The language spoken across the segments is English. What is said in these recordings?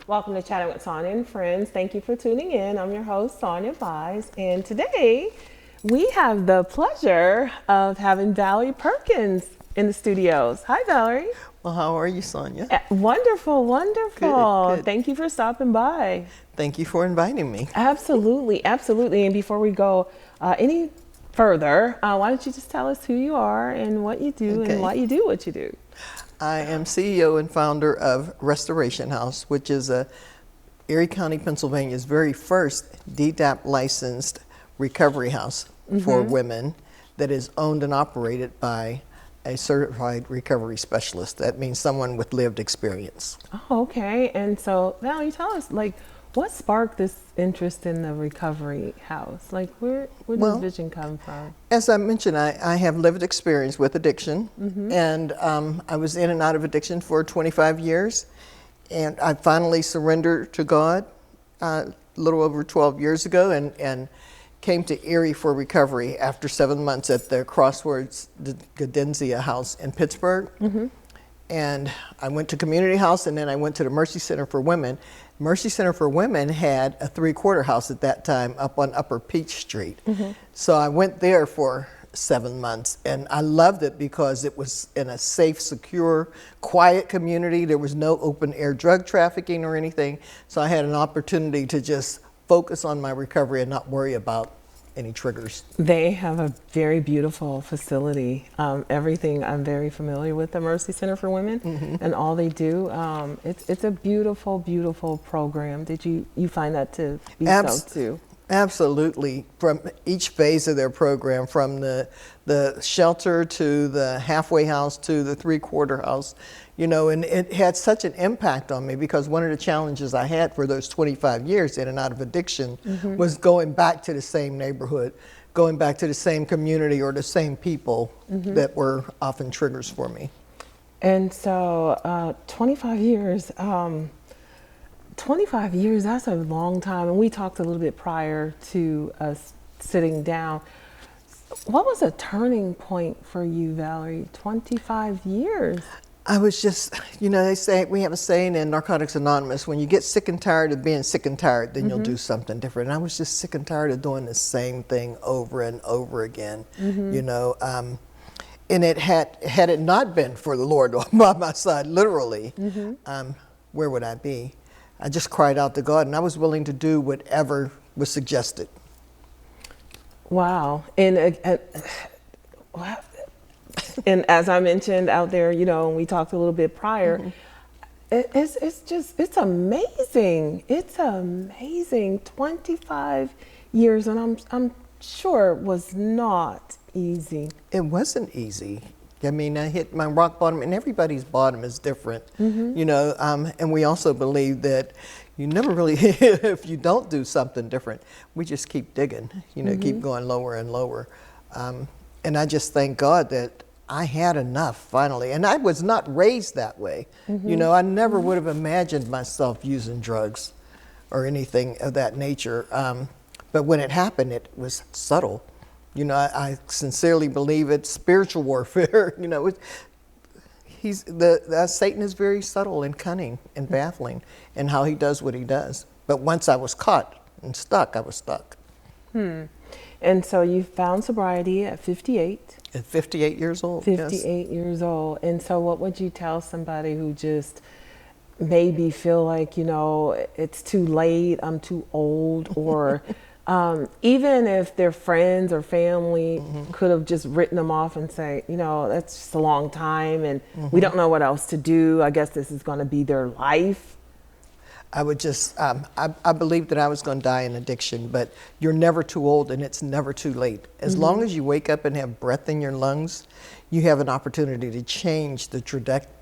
Welcome to Chatting with Sonya and Friends. Thank you for tuning in. I'm your host, Sonya Vise, and today we have the pleasure of having Valerie Perkins in the studios. Hi, Valerie. Well, how are you, Sonya? Wonderful, wonderful. Good, good. Thank you for stopping by. Thank you for inviting me. Absolutely, absolutely. And before we go any further, why don't you just tell us who you are and what you do and why you do what you do? I am CEO and founder of Restoration House, which is Erie County, Pennsylvania's very first DDAP licensed recovery house for women that is owned and operated by a certified recovery specialist. That means someone with lived experience. Oh, okay. And so, Valerie, tell us, what sparked this interest in the recovery house? Where did this vision come from? As I mentioned, I have lived experience with addiction, and I was in and out of addiction for 25 years, and I finally surrendered to God a little over 12 years ago, and came to Erie for recovery after 7 months at the Crossroads Gadenzia House in Pittsburgh. And I went to Community House, and then I went to the Mercy Center for Women. Mercy Center for Women had a 3-quarter house at that time up on Upper Peach Street. So I went there for 7 months, and I loved it because it was in a safe, secure, quiet community. There was no open air drug trafficking or anything. So I had an opportunity to just focus on my recovery and not worry about any triggers. They have a very beautiful facility. Everything I'm very familiar with the Mercy Center for Women and all they do. It's a beautiful, beautiful program. Did you find that to be so too? Absolutely. From each phase of their program, from the shelter to the halfway house to the 3-quarter house, you know, and it had such an impact on me because one of the challenges I had for those 25 years in and out of addiction was going back to the same neighborhood, going back to the same community or the same people that were often triggers for me. And so 25 years, 25 years, that's a long time. And we talked a little bit prior to us sitting down. What was a turning point for you, Valerie? 25 years. I was just, you know, we have a saying in Narcotics Anonymous, when you get sick and tired of being sick and tired, then you'll do something different. And I was just sick and tired of doing the same thing over and over again, you know. And had it not been for the Lord by my side, literally, where would I be? I just cried out to God, and I was willing to do whatever was suggested. Wow. And and as I mentioned out there, you know, and we talked a little bit prior, it's amazing. It's amazing. 25 years, and I'm sure it was not easy. It wasn't easy. I mean, I hit my rock bottom, and everybody's bottom is different, you know, and we also believe that you never really, if you don't do something different, we just keep digging, you know, keep going lower and lower. And I just thank God that I had enough finally. And I was not raised that way. You know, I never would have imagined myself using drugs or anything of that nature. But when it happened, it was subtle. You know, I sincerely believe it's spiritual warfare. You know, Satan is very subtle and cunning and baffling in how he does what he does. But once I was caught and stuck, I was stuck. And so you found sobriety at 58. At 58 years old. 58 years old. And so what would you tell somebody who just maybe feel like, you know, it's too late, I'm too old, or even if their friends or family could have just written them off and say, you know, that's just a long time and we don't know what else to do. I guess this is going to be their life. I would just, I believed that I was going to die in addiction, but you're never too old and it's never too late. As long as you wake up and have breath in your lungs, you have an opportunity to change the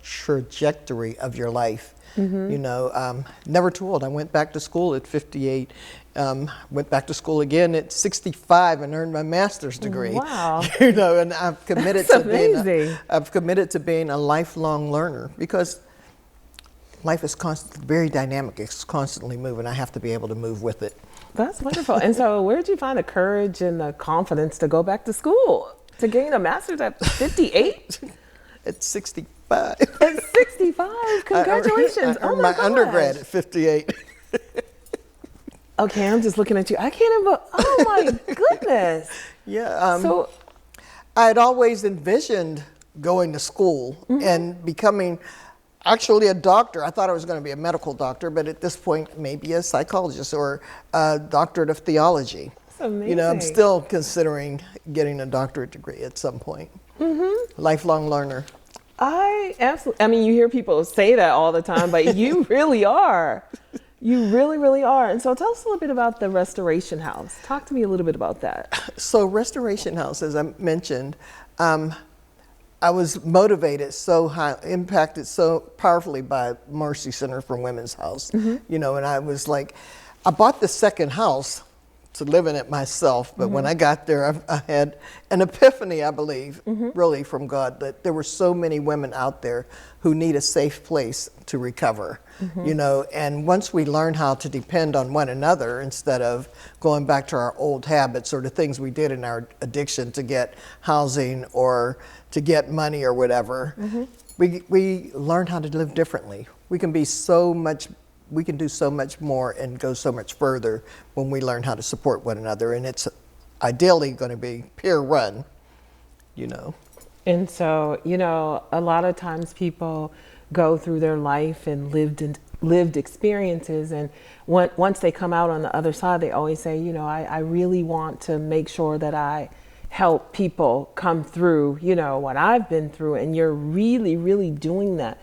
trajectory of your life. You know, never too old. I went back to school at 58, went back to school again at 65 and earned my master's degree. Wow. You know, and I've committed to being a lifelong learner because life is very dynamic. It's constantly moving. I have to be able to move with it. That's wonderful. And so where did you find the courage and the confidence to go back to school, to gain a master's at 58? At 65. 65. At 65, congratulations. I earned oh my gosh. undergrad at 58. Okay, I'm just looking at you. I can't even, oh my goodness. Yeah. So, I had always envisioned going to school and becoming actually a doctor. I thought I was going to be a medical doctor, but at this point, maybe a psychologist or a doctorate of theology. that's amazing. You know, I'm still considering getting a doctorate degree at some point. Lifelong learner. I absolutely, I mean, you hear people say that all the time, but you really are. You really, really are. And so tell us a little bit about the Restoration House. Talk to me a little bit about that. So Restoration House, as I mentioned, I was motivated so high, impacted so powerfully by Mercy Center for Women's House, you know, and I was like, I bought the second house to live in it myself, but when I got there, I had an epiphany, I believe, really from God, that there were so many women out there who need a safe place to recover, you know, and once we learn how to depend on one another instead of going back to our old habits or the things we did in our addiction to get housing or to get money or whatever, we learn how to live differently. We can be so much, we can do so much more and go so much further when we learn how to support one another, and it's ideally going to be peer run, you know. And so, you know, a lot of times people go through their life and lived experiences, and once they come out on the other side, they always say, you know, I really want to make sure that I help people come through, you know, what I've been through, and you're really, really doing that.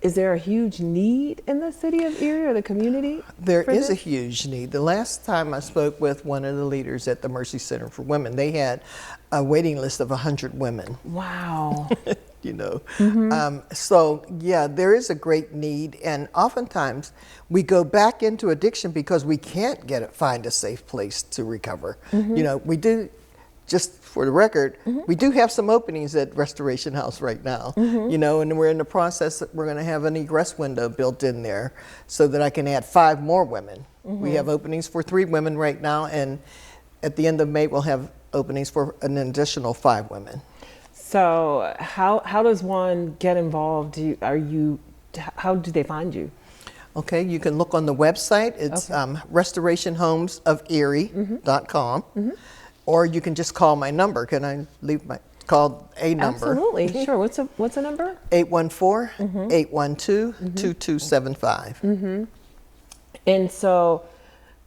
Is there a huge need in the city of Erie or the community? There is a huge need. The last time I spoke with one of the leaders at the Mercy Center for Women, they had a waiting list of 100 women. Wow. You know, so yeah, there is a great need, and oftentimes we go back into addiction because we can't find a safe place to recover. You know, we do. Just for the record, we do have some openings at Restoration House right now, you know, and we're in the process, we're going to have an egress window built in there so that I can add 5 more women. We have openings for 3 women right now, and at the end of May, we'll have openings for an additional 5 women. So how does one get involved? How do they find you? Okay, you can look on the website. It's restorationhomesoferie.com. Or you can just call my number. Can I leave my number? Absolutely, sure. What's a number? 814-812-2275. And so,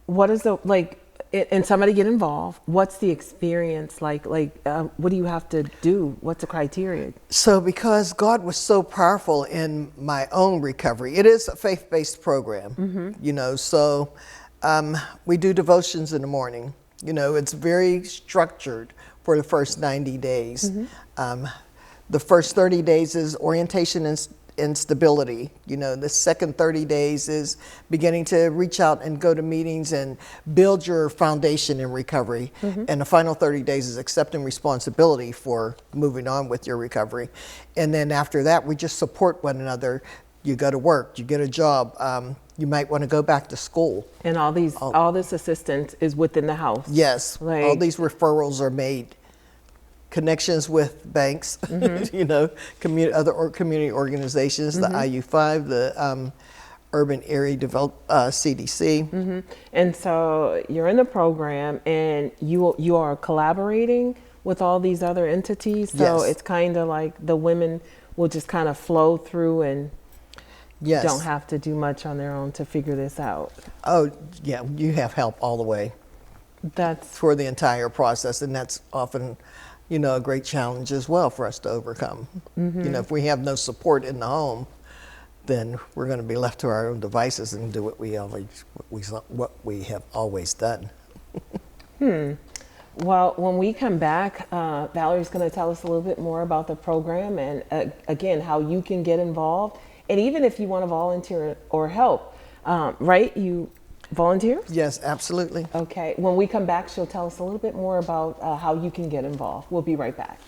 what is and somebody get involved? What's the experience like? What do you have to do? What's the criteria? So, because God was so powerful in my own recovery, it is a faith-based program. You know, so we do devotions in the morning. You know, it's very structured for the first 90 days. The first 30 days is orientation and stability. You know, the second 30 days is beginning to reach out and go to meetings and build your foundation in recovery. And the final 30 days is accepting responsibility for moving on with your recovery. And then after that, we just support one another. You go to work, you get a job, you might want to go back to school. And all this assistance is within the house? Yes, all these referrals are made. Connections with banks, you know, other community organizations, the IU5, the Urban Area CDC. And so you're in the program, and you are collaborating with all these other entities. So it's kind of like the women will just kind of flow through and don't have to do much on their own to figure this out. Oh, yeah, you have help all the way. That's for the entire process, and that's often, you know, a great challenge as well for us to overcome. You know, if we have no support in the home, then we're going to be left to our own devices and do what we have always done. Well, when we come back, Valerie's going to tell us a little bit more about the program and again, how you can get involved. And even if you want to volunteer or help, right? You volunteer? Yes, absolutely. Okay. When we come back, she'll tell us a little bit more about how you can get involved. We'll be right back.